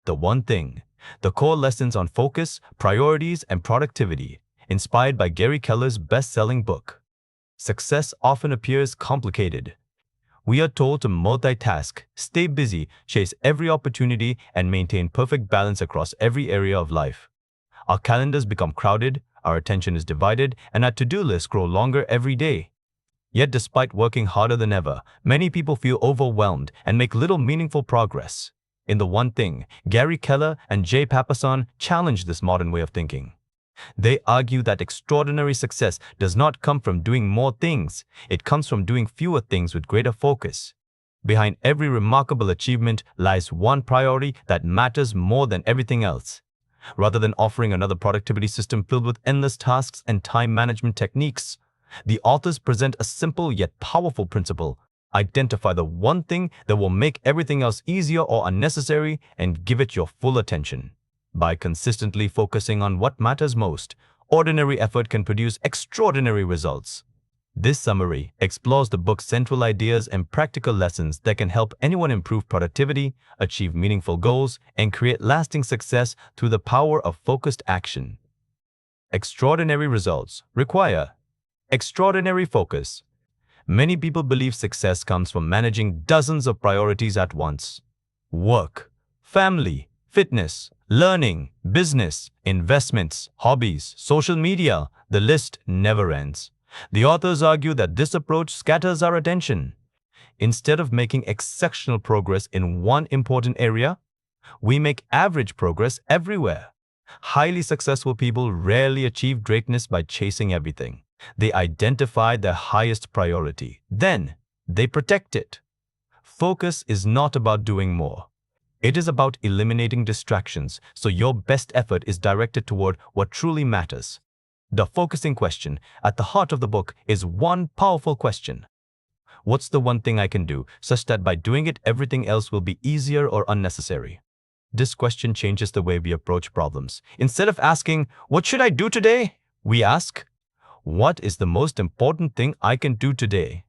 The One Thing, the core lessons on focus, priorities, and productivity, inspired by Gary Keller's best-selling book. Success often appears complicated. We are told to multitask, stay busy, chase every opportunity, and maintain perfect balance across every area of life. Our calendars become crowded, our attention is divided, and our to-do lists grow longer every day. Yet despite working harder than ever, many people feel overwhelmed and make little meaningful progress. In The One Thing, Gary Keller and Papasan challenge this modern way of thinking. They argue that extraordinary success does not come from doing more things, it comes from doing fewer things with greater focus. Behind every remarkable achievement lies one priority that matters more than everything else. Rather than offering another productivity system filled with endless tasks and time management techniques, the authors present a simple yet powerful principle. Identify the one thing that will make everything else easier or unnecessary and give it your full attention. By consistently focusing on what matters most, ordinary effort can produce extraordinary results. This summary explores the book's central ideas and practical lessons that can help anyone improve productivity, achieve meaningful goals, and create lasting success through the power of focused action. Extraordinary results require extraordinary focus. Many people believe success comes from managing dozens of priorities at once. Work, family, fitness, learning, business, investments, hobbies, social media, the list never ends. The authors argue that this approach scatters our attention. Instead of making exceptional progress in one important area, we make average progress everywhere. Highly successful people rarely achieve greatness by chasing everything. They identify their highest priority. Then, they protect it. Focus is not about doing more. It is about eliminating distractions, so your best effort is directed toward what truly matters. The focusing question at the heart of the book is one powerful question. What's the one thing I can do, such that by doing it, everything else will be easier or unnecessary? This question changes the way we approach problems. Instead of asking, "What should I do today?" we ask, "What is the most important thing I can do today?"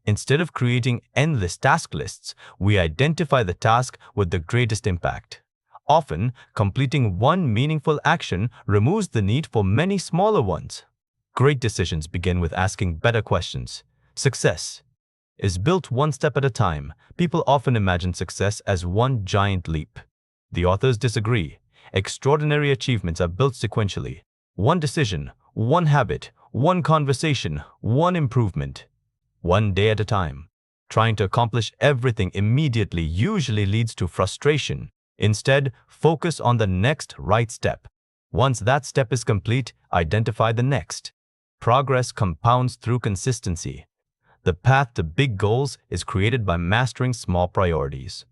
Instead of creating endless task lists, we identify the task with the greatest impact. Often, completing one meaningful action removes the need for many smaller ones. Great decisions begin with asking better questions. Success is built one step at a time. People often imagine success as one giant leap. The authors disagree. Extraordinary achievements are built sequentially. One decision, one habit, one conversation, one improvement. One day at a time. Trying to accomplish everything immediately usually leads to frustration. Instead, focus on the next right step. Once that step is complete, identify the next. Progress compounds through consistency. The path to big goals is created by mastering small priorities.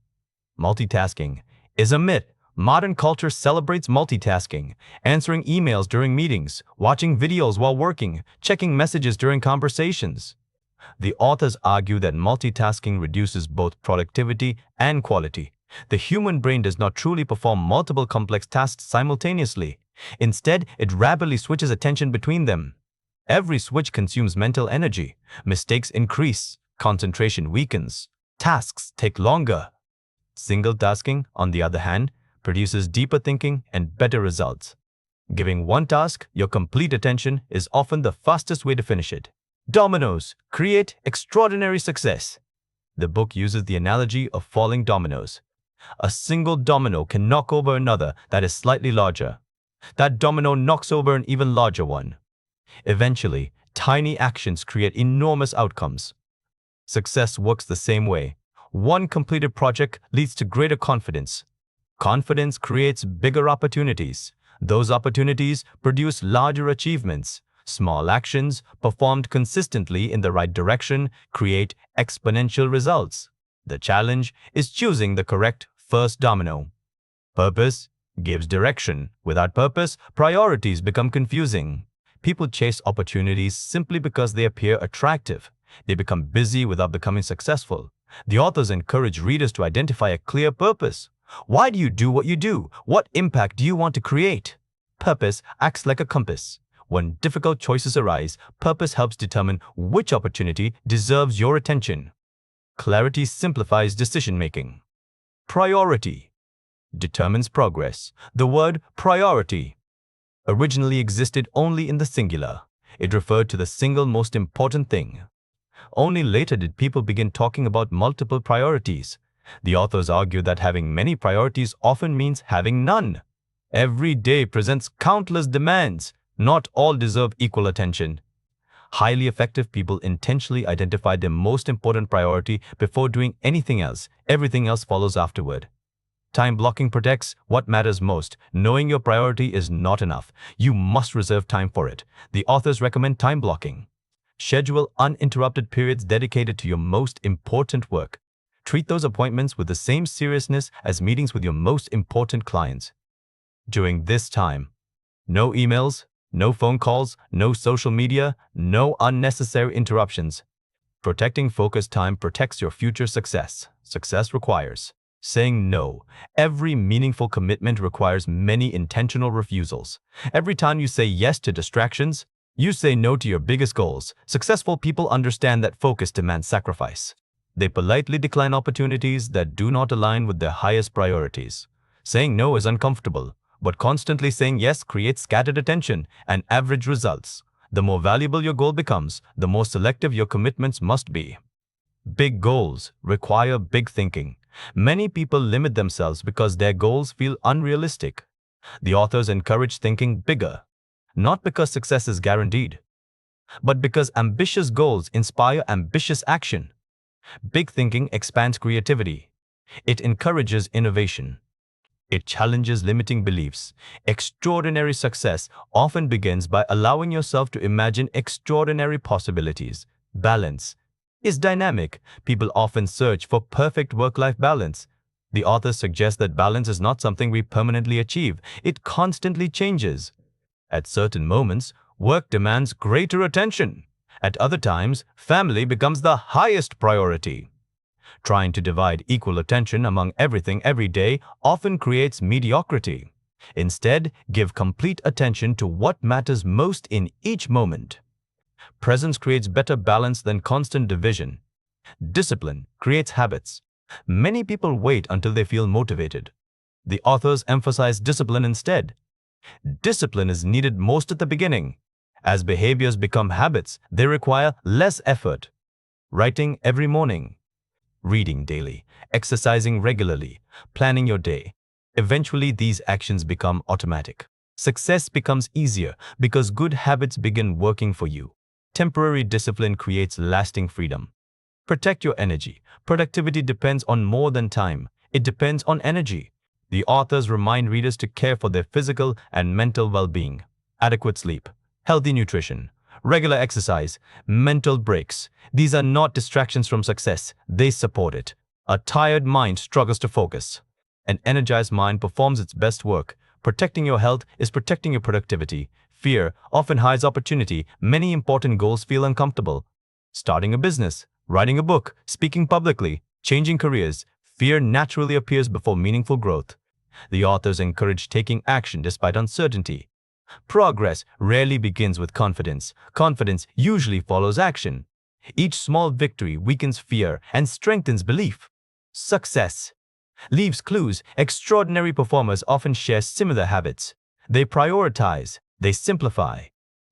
Multitasking is a myth. Modern culture celebrates multitasking, answering emails during meetings, watching videos while working, checking messages during conversations. The authors argue that multitasking reduces both productivity and quality. The human brain does not truly perform multiple complex tasks simultaneously. Instead, it rapidly switches attention between them. Every switch consumes mental energy. Mistakes increase. Concentration weakens. Tasks take longer. Single tasking, on the other hand, produces deeper thinking and better results. Giving one task your complete attention is often the fastest way to finish it. Dominoes create extraordinary success. The book uses the analogy of falling dominoes. A single domino can knock over another that is slightly larger. That domino knocks over an even larger one. Eventually, tiny actions create enormous outcomes. Success works the same way. One completed project leads to greater confidence. Confidence creates bigger opportunities. Those opportunities produce larger achievements. Small actions, performed consistently in the right direction, create exponential results. The challenge is choosing the correct first domino. Purpose gives direction. Without purpose, priorities become confusing. People chase opportunities simply because they appear attractive. They become busy without becoming successful. The authors encourage readers to identify a clear purpose. Why do you do what you do? What impact do you want to create? Purpose acts like a compass. When difficult choices arise, purpose helps determine which opportunity deserves your attention. Clarity simplifies decision-making. Priority determines progress. The word priority originally existed only in the singular. It referred to the single most important thing. Only later did people begin talking about multiple priorities. The authors argue that having many priorities often means having none. Every day presents countless demands. Not all deserve equal attention. Highly effective people intentionally identify their most important priority before doing anything else. Everything else follows afterward. Time blocking protects what matters most. Knowing your priority is not enough. You must reserve time for it. The authors recommend time blocking. Schedule uninterrupted periods dedicated to your most important work. Treat those appointments with the same seriousness as meetings with your most important clients. During this time, no emails, no phone calls, no social media, no unnecessary interruptions. Protecting focus time protects your future success. Success requires saying no. Every meaningful commitment requires many intentional refusals. Every time you say yes to distractions, you say no to your biggest goals. Successful people understand that focus demands sacrifice. They politely decline opportunities that do not align with their highest priorities. Saying no is uncomfortable, but constantly saying yes creates scattered attention and average results. The more valuable your goal becomes, the more selective your commitments must be. Big goals require big thinking. Many people limit themselves because their goals feel unrealistic. The authors encourage thinking bigger, not because success is guaranteed, but because ambitious goals inspire ambitious action. Big thinking expands creativity. It encourages innovation. It challenges limiting beliefs. Extraordinary success often begins by allowing yourself to imagine extraordinary possibilities. Balance is dynamic. People often search for perfect work-life balance. The authors suggest that balance is not something we permanently achieve. It constantly changes. At certain moments, work demands greater attention. At other times, family becomes the highest priority. Trying to divide equal attention among everything every day often creates mediocrity. Instead, give complete attention to what matters most in each moment. Presence creates better balance than constant division. Discipline creates habits. Many people wait until they feel motivated. The authors emphasize discipline instead. Discipline is needed most at the beginning. As behaviors become habits, they require less effort. Writing every morning, reading daily, exercising regularly, planning your day. Eventually, these actions become automatic. Success becomes easier because good habits begin working for you. Temporary discipline creates lasting freedom. Protect your energy. Productivity depends on more than time. It depends on energy. The authors remind readers to care for their physical and mental well-being. Adequate sleep, healthy nutrition, regular exercise, mental breaks. These are not distractions from success. They support it. A tired mind struggles to focus. An energized mind performs its best work. Protecting your health is protecting your productivity. Fear often hides opportunity. Many important goals feel uncomfortable. Starting a business, writing a book, speaking publicly, changing careers. Fear naturally appears before meaningful growth. The authors encourage taking action despite uncertainty. Progress rarely begins with confidence. Confidence usually follows action. Each small victory weakens fear and strengthens belief. Success leaves clues. Extraordinary performers often share similar habits. They prioritize, they simplify,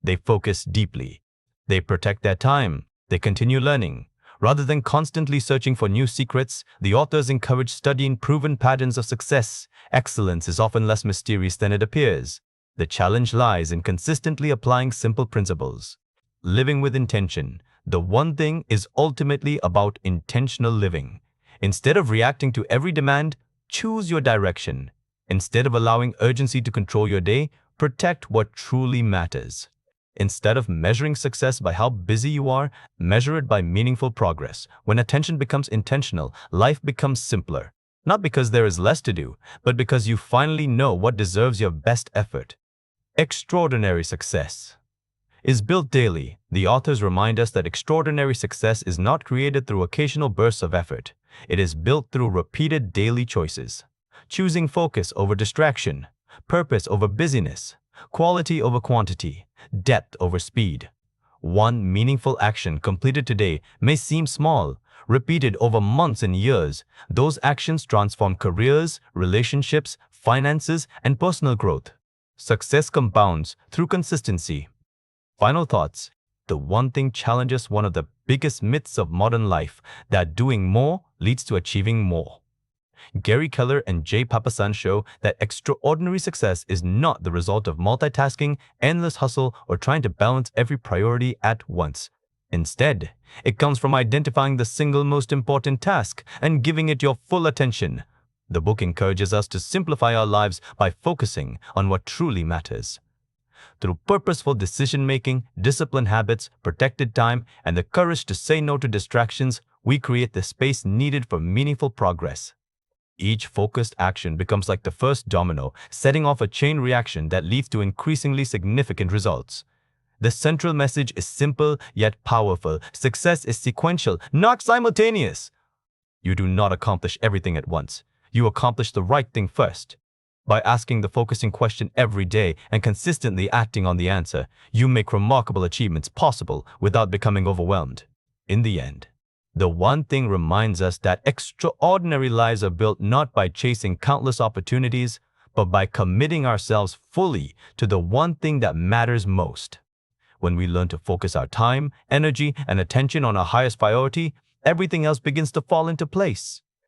they focus deeply. They protect their time, they continue learning. Rather than constantly searching for new secrets, the authors encourage studying proven patterns of success. Excellence is often less mysterious than it appears. The challenge lies in consistently applying simple principles. Living with intention. The one thing is ultimately about intentional living. Instead of reacting to every demand, choose your direction. Instead of allowing urgency to control your day, protect what truly matters. Instead of measuring success by how busy you are, measure it by meaningful progress. When attention becomes intentional, life becomes simpler. Not because there is less to do, but because you finally know what deserves your best effort. Extraordinary success is built daily. The authors remind us that extraordinary success is not created through occasional bursts of effort. It is built through repeated daily choices. Choosing focus over distraction, purpose over busyness, quality over quantity, depth over speed. One meaningful action completed today may seem small. repeated over months and years, those actions transform careers, relationships, finances, and personal growth. Success compounds through consistency. Final thoughts. The one thing challenges one of the biggest myths of modern life, that doing more leads to achieving more. Gary Keller and Papasan show that extraordinary success is not the result of multitasking, endless hustle, or trying to balance every priority at once. Instead, it comes from identifying the single most important task and giving it your full attention. The book encourages us to simplify our lives by focusing on what truly matters. Through purposeful decision-making, disciplined habits, protected time, and the courage to say no to distractions, we create the space needed for meaningful progress. Each focused action becomes like the first domino, setting off a chain reaction that leads to increasingly significant results. The central message is simple yet powerful. Success is sequential, not simultaneous. You do not accomplish everything at once. You accomplish the right thing first. By asking the focusing question every day and consistently acting on the answer, you make remarkable achievements possible without becoming overwhelmed. In the end, the one thing reminds us that extraordinary lives are built not by chasing countless opportunities, but by committing ourselves fully to the one thing that matters most. When we learn to focus our time, energy, and attention on our highest priority, everything else begins to fall into place.